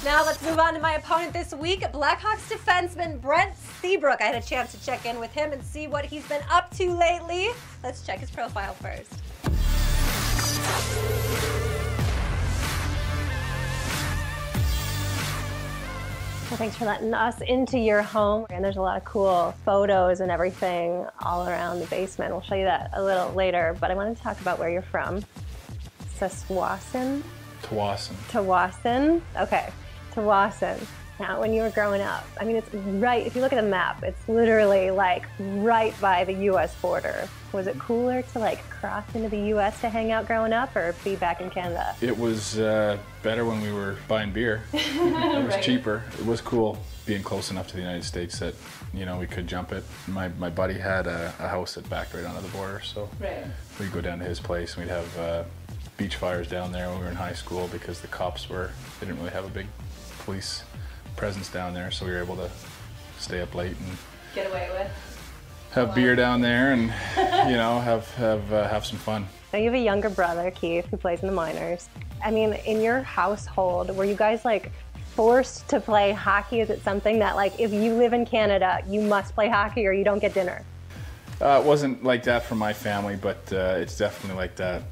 Now let's move on to my opponent this week, Blackhawks defenseman Brent Seabrook. I had a chance to check in with him and see what he's been up to lately. Let's check his profile first. Well, thanks for letting us into your home. And there's a lot of cool photos and everything all around the basement. We'll show you that a little later, but I wanted to talk about where you're from. Saskatchewan? Tawasin. Okay, Tawasin. Now, when you were growing up, I mean, it's right, if you look at a map, it's literally like right by the US border. Was it cooler to like cross into the US to hang out growing up or be back in Canada? It was better when we were buying beer. It was cheaper. It was cool being close enough to the United States that, you know, we could jump it. My buddy had a house that backed right onto the border, so we'd go down to his place and we'd have beach fires down there when we were in high school because the cops they didn't really have a big police presence down there, so we were able to stay up late and get away with have beer down there and you know have some fun. Now you have a younger brother, Keith, who plays in the minors. I mean, in your household, were you guys like forced to play hockey? Is it something that like if you live in Canada, you must play hockey or you don't get dinner? It wasn't like that for my family, but it's definitely like that.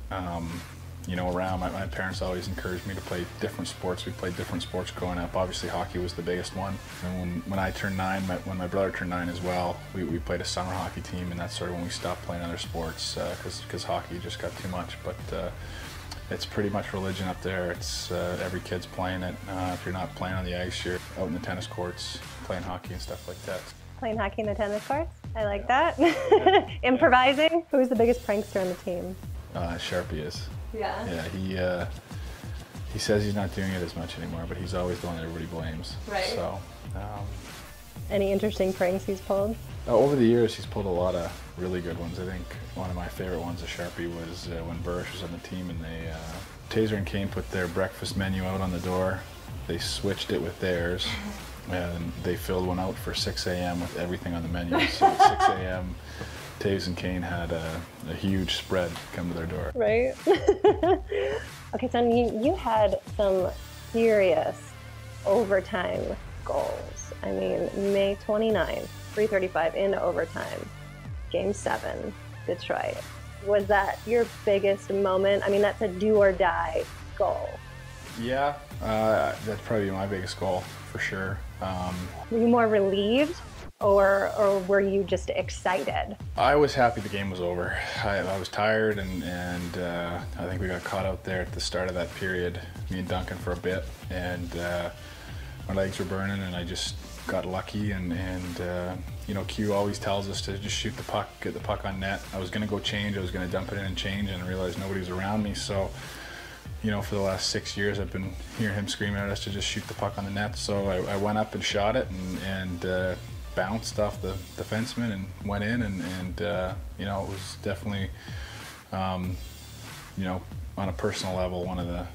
You know, around my parents always encouraged me to play different sports. We played different sports growing up. Obviously, hockey was the biggest one. And when I turned 9, when my brother turned 9 as well, we played a summer hockey team, and that's sort of when we stopped playing other sports because hockey just got too much. But it's pretty much religion up there. It's every kid's playing it. If you're not playing on the ice, you're out in the tennis courts playing hockey and stuff like that. Playing hockey in the tennis courts? I like that. Improvising? Who's the biggest prankster on the team? Sharpie is. Yeah. Yeah, he says he's not doing it as much anymore, but he's always the one that everybody blames. Right. So. Any interesting pranks he's pulled? Over the years, he's pulled a lot of really good ones. I think one of my favorite ones of Sharpie was when Burrish was on the team and Taser and Kane put their breakfast menu out on the door. They switched it with theirs, and they filled one out for 6 a.m. with everything on the menu. So at 6 a.m., Taves and Kane had a huge spread come to their door. Right. Okay, so you had some serious overtime goals. I mean, May 29th, 3:35 in overtime, Game 7, Detroit. Was that your biggest moment? I mean, that's a do or die goal. Yeah, that's probably my biggest goal for sure. Were you more relieved? Or were you just excited? I was happy the game was over. I was tired and I think we got caught out there at the start of that period, me and Duncan for a bit, and my legs were burning and I just got lucky and you know, Q always tells us to just shoot the puck, get the puck on net. I was gonna go change, I was gonna dump it in and change and realized nobody was around me, so you know, for the last 6 years I've been hearing him screaming at us to just shoot the puck on the net, so I went up and shot it and bounced off the defenseman and went in and you know, it was definitely you know, on a personal level one of the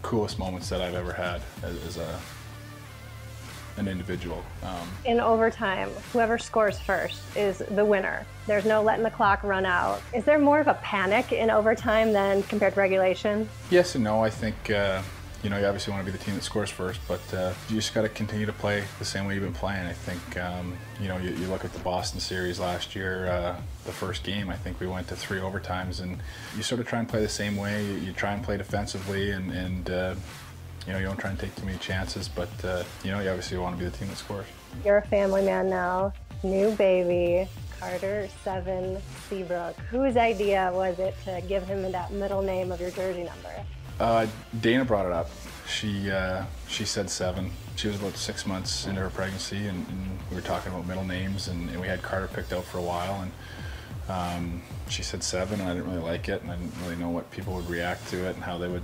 coolest moments that I've ever had as an individual. In overtime, whoever scores first is the winner. There's no letting the clock run out. Is there more of a panic in overtime than compared to regulation? Yes and no. I think you know, you obviously want to be the team that scores first, but you just got to continue to play the same way you've been playing. I think, you know, you look at the Boston series last year, the first game, I think we went to 3 overtimes, and you sort of try and play the same way. You try and play defensively, and you know, you don't try and take too many chances, but you know, you obviously want to be the team that scores. You're a family man now, new baby, Carter 7 Seabrook. Whose idea was it to give him that middle name of your jersey number? Dana brought it up. She said 7. She was about 6 months into her pregnancy, and we were talking about middle names, and we had Carter picked out for a while, and she said 7, and I didn't really like it, and I didn't really know what people would react to it and how they would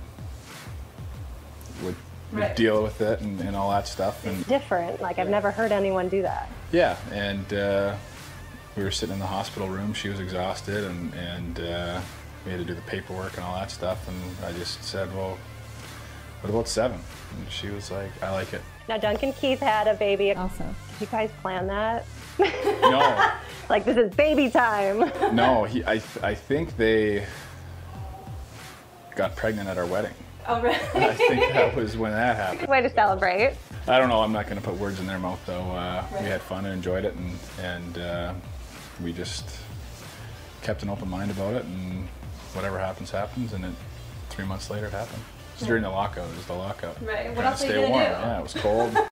deal with it and all that stuff. It's different. Like, I've never heard anyone do that. Yeah, and we were sitting in the hospital room. She was exhausted, and we had to do the paperwork and all that stuff, and I just said, well, what about 7? And she was like, I like it. Now, Duncan Keith had a baby. Also. Did you guys plan that? No. Like, this is baby time. No, I think they got pregnant at our wedding. Oh, really? I think that was when that happened. Way to celebrate. I don't know. I'm not going to put words in their mouth, though. Right. We had fun and enjoyed it, and we just kept an open mind about it, and whatever happens, happens. And 3 months later, it happened. It was during the lockout. It was the lockout. Right. What Trying else to are you stay gonna warm. do? Yeah, it was cold.